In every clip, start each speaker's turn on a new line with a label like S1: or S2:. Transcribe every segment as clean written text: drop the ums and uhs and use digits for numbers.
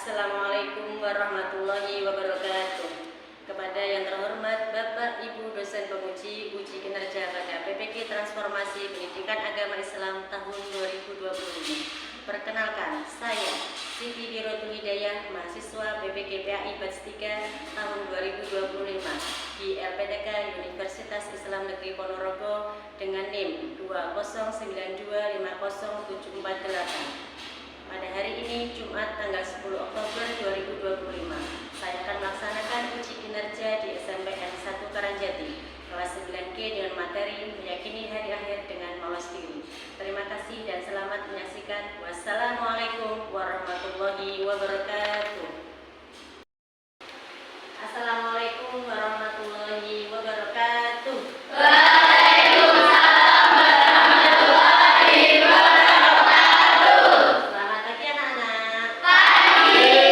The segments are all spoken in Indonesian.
S1: Assalamualaikum warahmatullahi wabarakatuh. Kepada yang terhormat Bapak Ibu dosen penguji uji kinerja pada PPK Transformasi Pendidikan Agama Islam tahun 2025. Perkenalkan, saya Siti Dirotul Hidayah, mahasiswa PPK PAI Batch 3 tahun 2025 di LPDK Universitas Islam Negeri Ponorogo dengan NIM 209250748. Pada hari ini, Jumat tanggal 10 Oktober 2025, saya akan melaksanakan uji kinerja di SMPN 1 Karangjati, kelas 9G dengan materi meyakini hari akhir dengan mawas diri. Terima kasih dan selamat menyaksikan. Wassalamualaikum warahmatullahi wabarakatuh. Assalamualaikum warahmatullahi wabarakatuh. Selamat pagi anak-anak. Pagi.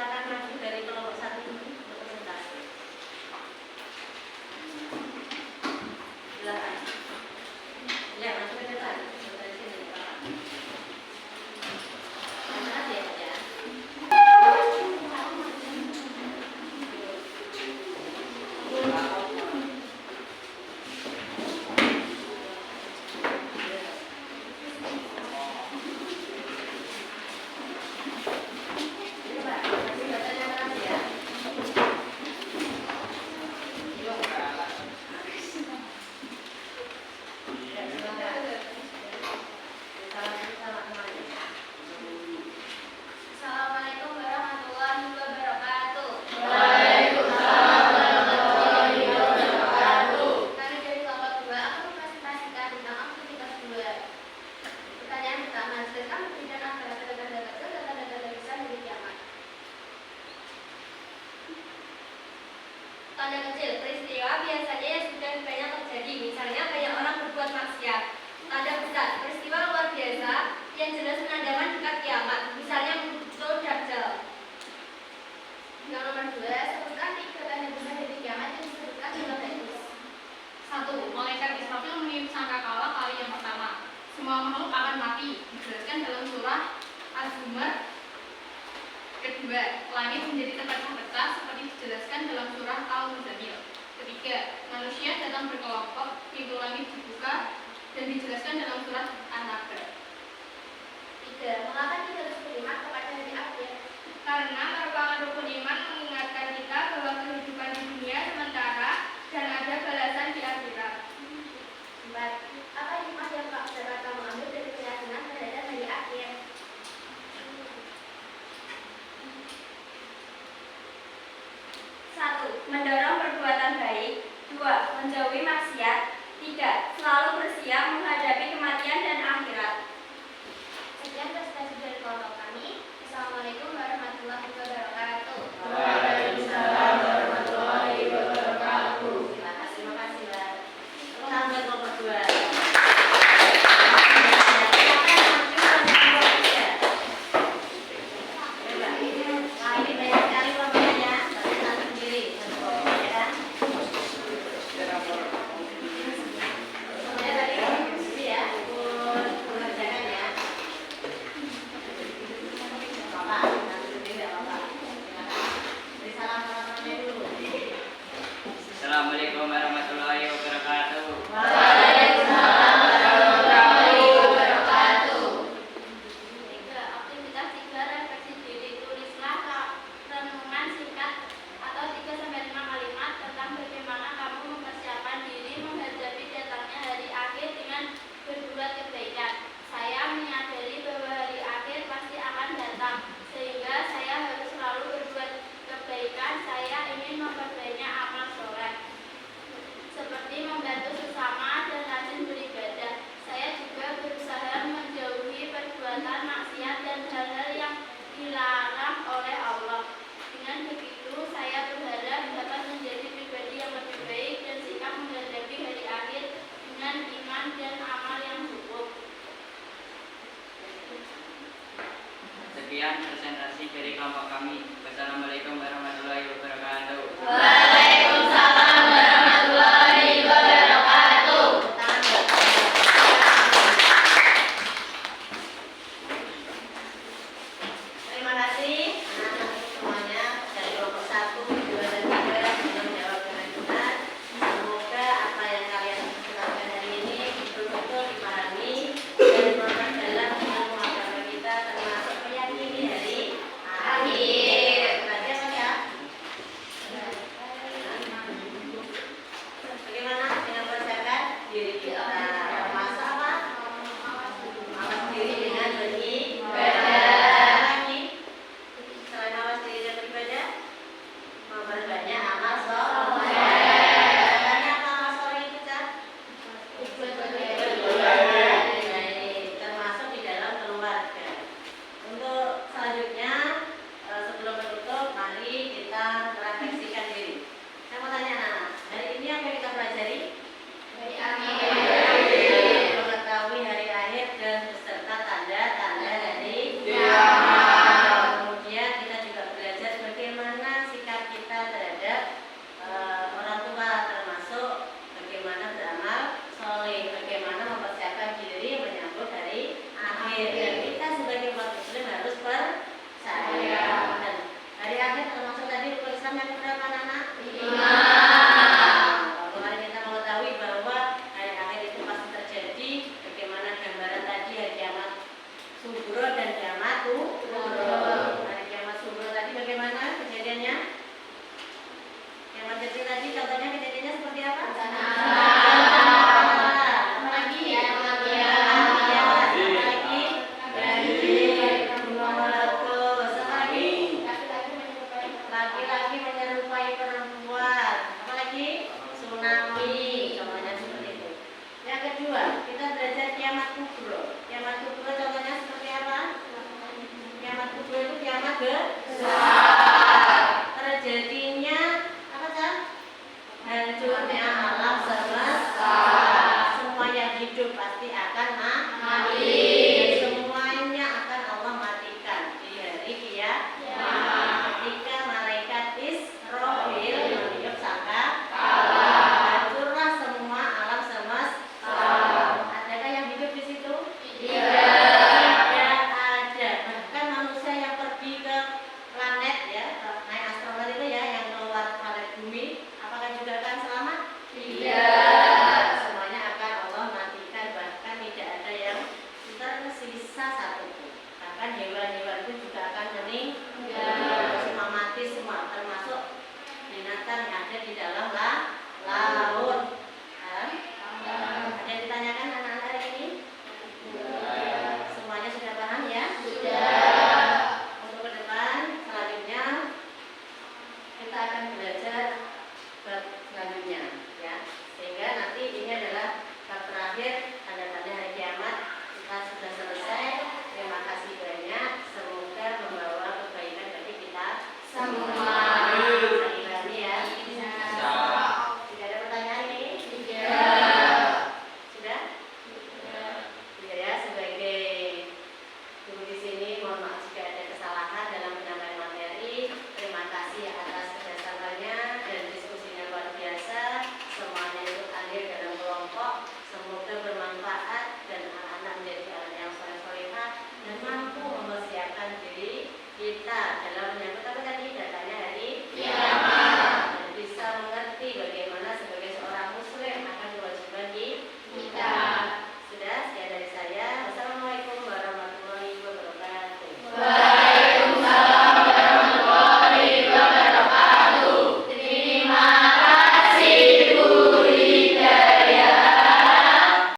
S1: silakan maju dari kelompok 1 untuk presentasi. Silakan. Ya, maju ke depan. Dari sini, Pak. Terima kasih ya.
S2: Assalamualaikum warahmatullahi wabarakatuh. Kami dari kelompok 2 akan mempresentasikan tentang aktivitas 2. Pertanyaan pertama, jelaskan perbedaan antara tanda-tanda kecil dan tanda-tanda besar dari kiamat. Tanda kecil, peristiwa biasanya yang sudah banyak terjadi, misalnya banyak orang berbuat maksiat. Tanda besar, peristiwa luar biasa yang jelas menandakan dekat kiamat, misalnya muncul Dajjal. Yang nomor 2, sebutkan 3 tanda besar dari kiamat yang disebutkan dalam hadis.
S3: 1. Malaikat Israfil meniup sangkakala kali yang pertama. Semua makhluk akan mati, dijelaskan dalam surah Az-Zumar. Kedua, langit menjadi terpecah-pecah seperti dijelaskan dalam surah Al-Muzammil. Ketiga, manusia datang berkelompok, pintu langit dibuka dan dijelaskan dalam surah An-Naba.
S2: 3. Mengapa kita harus beriman kepada hari akhir?
S3: Karena merupakan rukun iman mengingatkan kita bahwa kehidupan di dunia sementara dan ada balasan di akhirat.
S2: 4. Apa hikmah yang dapat kamu ambil dari keyakinan terhadap hari akhir? 1. Mendorong perbuatan baik. 2. Menjauhi maksiat. 3. Selalu bersiap menghadapi kematian dan akhirat. Sekian presentasi dari kelompok kami. Assalamualaikum warahmatullahi wabarakatuh.
S1: Waalaikumsalam warahmatullahi wabarakatuh. Terima kasih, Mbak. Tepuk buat kelompok 2. Ini banyak sekali kelompoknya, tapi satu sendiri, satu kelompok ya kan? Semuanya tadi ini ya, ikut mengerjakan ya. Bapak, nanti sendiri nggak apa-apa. Silakan. Beri salam teman-temannya dulu.
S4: Assalamualaikum warahmatullahi wabarakatuh.
S1: Waalaikumsalam warahmatullahi wabarakatuh.
S2: 3. Aktivitas 3, refleksi diri. Tulislah renungan singkat atau 3-5 kalimat tentang bagaimana kamu mempersiapkan diri menghadapi datangnya hari akhir dengan berbuat kebaikan. Saya menyadari bahwa hari akhir pasti akan datang, sehingga saya harus selalu berbuat kebaikan. Saya ingin memperbanyak amal soleh, seperti membantu sesama dan rajin beribadah. Saya juga berusaha menjauhi perbuatan maksiat dan hal-hal yang dilarang oleh Allah. Dengan begitu, saya berharap dapat menjadi pribadi yang lebih baik dan sikap menghadapi hari akhir dengan iman dan amal yang cukup.
S4: Sekian presentasi dari kelompok kami. Wassalamualaikum warahmatullahi wabarakatuh.
S1: Waalaikumsalam warahmatullahi wabarakatuh. Terima kasih anak-anak semuanya dari kelompok 1, 2, dan 3 sudah menjawab dengan benar. Semoga apa yang kalian lakukan hari ini betul-betul dipahami dan memperdalam ilmu agama kita, termasuk meyakini hari akhir. Berarti apa ya? kiamat besar. Terjadinya apa Cak? Hancurnya alam semesta. Semua yang hidup pasti akan mati. Dan semuanya akan Allah matikan di hari kiamat.